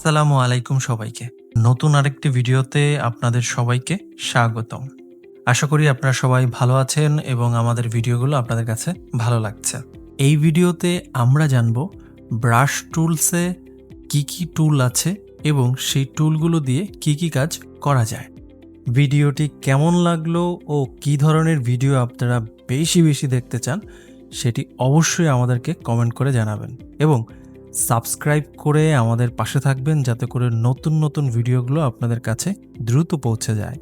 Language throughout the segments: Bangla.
আসসালামু আলাইকুম সবাইকে। নতুন আরেকটি ভিডিওতে আপনাদের সবাইকে স্বাগতম। আশা করি আপনারা সবাই ভালো আছেন এবং আমাদের ভিডিওগুলো আপনাদের কাছে ভালো লাগছে। এই ভিডিওতে আমরা জানব ব্রাশ টুলসে কি টুল আছে এবং সেই টুলগুলো দিয়ে কি কাজ করা যায়। ভিডিওটি কেমন লাগলো ও কী ধরনের ভিডিও আপনারা বেশি দেখতে চান সেটি অবশ্যই আমাদেরকে কমেন্ট করে জানাবেন এবং সাবস্ক্রাইব করে আমাদের পাশে থাকবেন যাতে করে নতুন ভিডিওগুলো আপনাদের কাছে দ্রুত পৌঁছে যায়।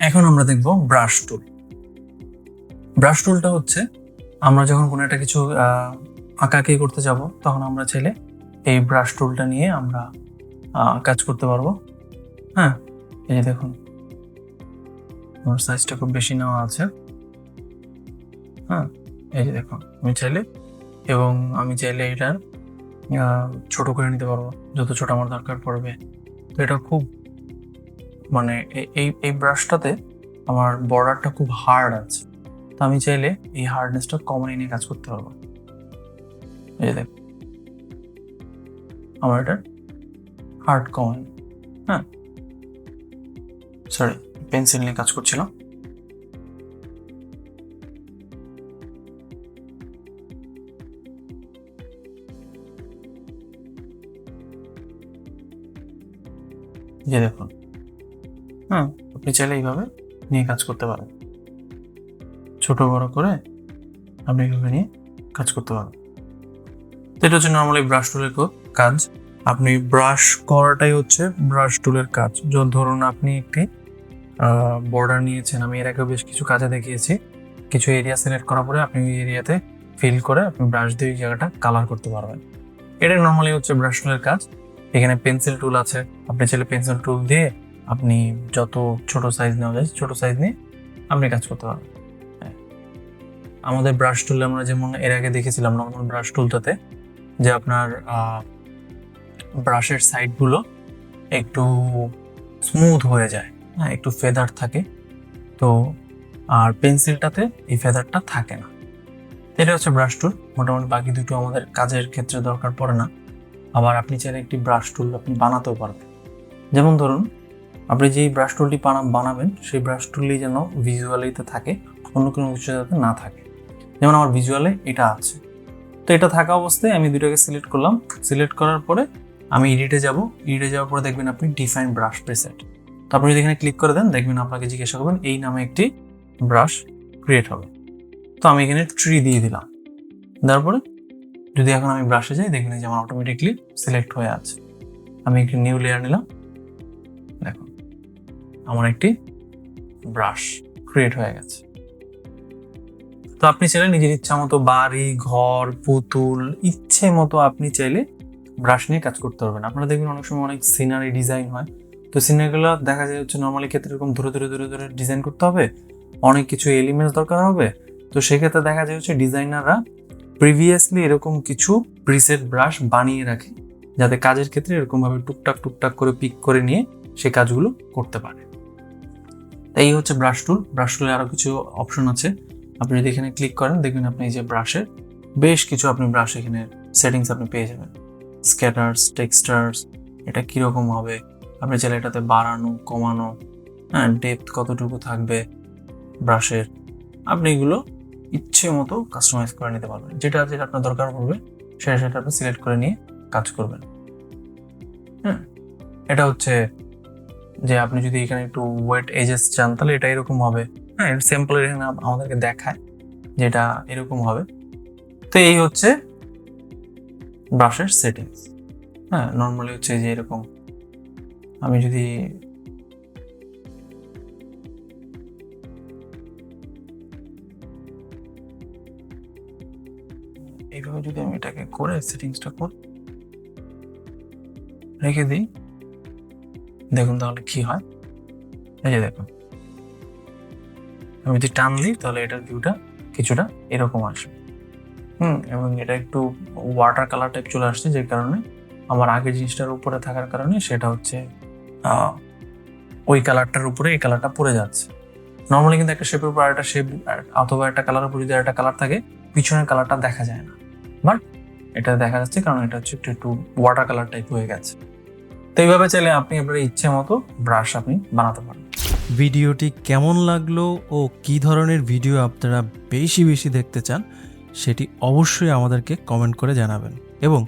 এখন আমরা দেখব ব্রাশ টুল। ব্রাশ টুলটা হচ্ছে আমরা যখন কোনো একটা কিছু আঁকাআঁকি করতে যাব তখন আমরা চাইলে এই ব্রাশ টুলটা নিয়ে আমরা কাজ করতে পারবো। হ্যাঁ, এই যে দেখুন আমার সাইজটা খুব বেশি নেওয়া আছে। হ্যাঁ, এই যে দেখুন আমি চাইলে এটার ছোট করে নিতে পারবো যত ছোট আমার দরকার পড়বে। তো এটা খুব মানে এই ব্রাশটাতে আমার বর্ডারটা খুব হার্ড আছে, তো আমি চাইলে এই হার্ডনেসটা কমিয়ে নিয়ে কাজ করতে পারবো। এই যে দেখুন আমার এটা হার্ড কমান। হ্যাঁ, সরি, পেন্সিল নিয়ে কাজ করছিলাম। যে দেখুন, হ্যাঁ, আপনি চাইলে এইভাবে নিয়ে কাজ করতে পারেন, ছোট বড় করে আপনি এইভাবে নিয়ে কাজ করতে পারেন। এটা হচ্ছে নর্মালি ব্রাশ টুলের কাজ। আপনি ব্রাশ করাটাই হচ্ছে ব্রাশ টুলের কাজ। ধরুন আপনি একটি বর্ডার নিয়েছেন, আমি এর আগে বেশ কিছু কাজে দেখিয়েছি। কিছু এরিয়া সিলেক্ট করার পরে আপনি ওই এরিয়াতে ফিল করে আপনি ব্রাশ দিয়ে ওই জায়গাটা কালার করতে পারবেন। এটা নর্মালি হচ্ছে ব্রাশ টুলের কাজ। এখানে পেন্সিল টুল আছে, আপনি চাইলে পেন্সিল টুল দিয়ে আপনি যত ছোট সাইজ নেওয়া যায় ছোট সাইজ নিয়ে আপনি কাজ করতে পারবেন। আমাদের ব্রাশ টুলে আমরা যেমন এর আগে দেখেছিলাম নর্মাল ব্রাশ টুলটাতে যে আপনার ব্রাশের সাইডগুলো একটু স্মুথ হয়ে যায়, হ্যাঁ, একটু ফেদার থাকে। তো আর পেন্সিলটাতে এই ফেদারটা থাকে না। এটা হচ্ছে ব্রাশ টুল। মোটামুটি বাকি দুটো আমাদের কাজের ক্ষেত্রে দরকার পড়ে না। আবার আপনি চাইলে একটি ব্রাশ টুল আপনি বানাতেও পারবেন। যেমন ধরুন আপনি যেই ব্রাশ টুলটি বানাবেন সেই ব্রাশ টুলই যেন ভিজুয়ালিতে থাকে, অন্য কোনো কিছু যাতে না থাকে। যেমন আমার ভিজুয়ালে এটা আছে, তো এটা থাকা অবস্থায় আমি দুটোকে সিলেক্ট করলাম। সিলেক্ট করার পরে আমি এডিটে যাওয়ার পরে দেখবেন আপনি ডিফাইন ব্রাশ প্রিসেট। তো আপনি যদি এখানে ক্লিক করে দেন দেখবেন আপনাকে জিজ্ঞাসা করবেন এই নামে একটি ব্রাশ ক্রিয়েট হবে। তো আমি এখানে ট্রি দিয়ে দিলাম। তারপরে যদি এখন আমি ব্রাশে যাই দেখবেন যে আমার অটোমেটিকলি সিলেক্ট হয়ে আছে। আমি একটি নিউ লেয়ার নিলাম, দেখুন আমার একটি ব্রাশ ক্রিয়েট হয়ে গেছে। তো আপনি চাইলে নিজের ইচ্ছা মতো বাড়ি, ঘর, পুতুল ইচ্ছে মতো আপনি চাইলে ব্রাশ নিয়ে কাজ করতে পারবেন। আপনারা দেখবেন অনেক সময় অনেক সিনারি ডিজাইন হয়, তো সিনারিগুলো দেখা যায় হচ্ছে নর্মালি ক্ষেত্রে এরকম ধরে ডিজাইন করতে হবে, অনেক কিছু এলিমেন্টস দরকার হবে। তো সেক্ষেত্রে দেখা যায় হচ্ছে ডিজাইনাররা প্রিভিয়াসলি এরকম কিছু প্রিসেট ব্রাশ বানিয়ে রাখে যাতে কাজের ক্ষেত্রে এরকমভাবে টুকটাক করে পিক করে নিয়ে সে কাজগুলো করতে পারে। এই হচ্ছে ব্রাশ টুল। ব্রাশ টুলে আরও কিছু অপশন আছে। আপনি যদি এখানে ক্লিক করেন দেখবেন আপনি এই যে ব্রাশের বেশ কিছু আপনি ব্রাশ এখানে সেটিংস আপনি পেয়ে যাবেন। স্ক্যাটার্স, টেক্সচার্স, এটা কীরকম হবে, আপনি চাইলে এটাতে বাড়ানো কমানো, হ্যাঁ, ডেপথ কতটুকু থাকবে ব্রাশের, আপনি এগুলো ইচ্ছে মতো কাস্টমাইজ করে নিতে পারবেন। যেটা আপনার দরকার পড়বে সেটা আপনি সিলেক্ট করে নিয়ে কাজ করবেন। হ্যাঁ, এটা হচ্ছে যে আপনি যদি এখানে একটু ওয়েট এজেস চান তাহলে এটা এরকম হবে। হ্যাঁ, স্যাম্পল এখানে আমাদেরকে দেখায় যেটা এরকম হবে। তো এই হচ্ছে ব্রাশের সেটিংস। হ্যাঁ, নর্মালি হচ্ছে যে এরকম আমি যদি এইভাবে আমি এটাকে করে সেটিংসটা করে রেখে দিই, দেখুন তাহলে কি হয়। এই যে দেখুন আমি যদি টান দিই তাহলে এটার ভিউটা কিছুটা এরকম আসবে। এবং এটা একটু ওয়াটার কালার টাইপ চলে আসছে, যে কারণে আমার আগের জিনিসটার উপরে থাকার কারণে সেটা হচ্ছে ওই কালারটার উপরে এই কালারটা পড়ে যাচ্ছে। নর্মালি কিন্তু একটা শেপের উপর একটা শেপ অথবা একটা কালারের উপর যদি একটা কালার থাকে পিছনের কালারটা দেখা যায় না, বাট এটা দেখা যাচ্ছে কারণ এটা হচ্ছে একটু ওয়াটার কালার টাইপ হয়ে গেছে। তো এইভাবে চাইলে আপনি আপনার ইচ্ছে মতো ব্রাশ আপনি বানাতে পারেন। ভিডিওটি কেমন লাগলো ও কী ধরনের ভিডিও আপনারা বেশি বেশি দেখতে চান সেটি অবশ্যই আমাদেরকে কমেন্ট করে জানাবেন এবং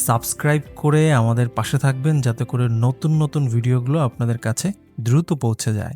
সাবস্ক্রাইব করে আমাদের পাশে থাকবেন যাতে করে নতুন নতুন ভিডিওগুলো আপনাদের কাছে দ্রুত পৌঁছে যায়।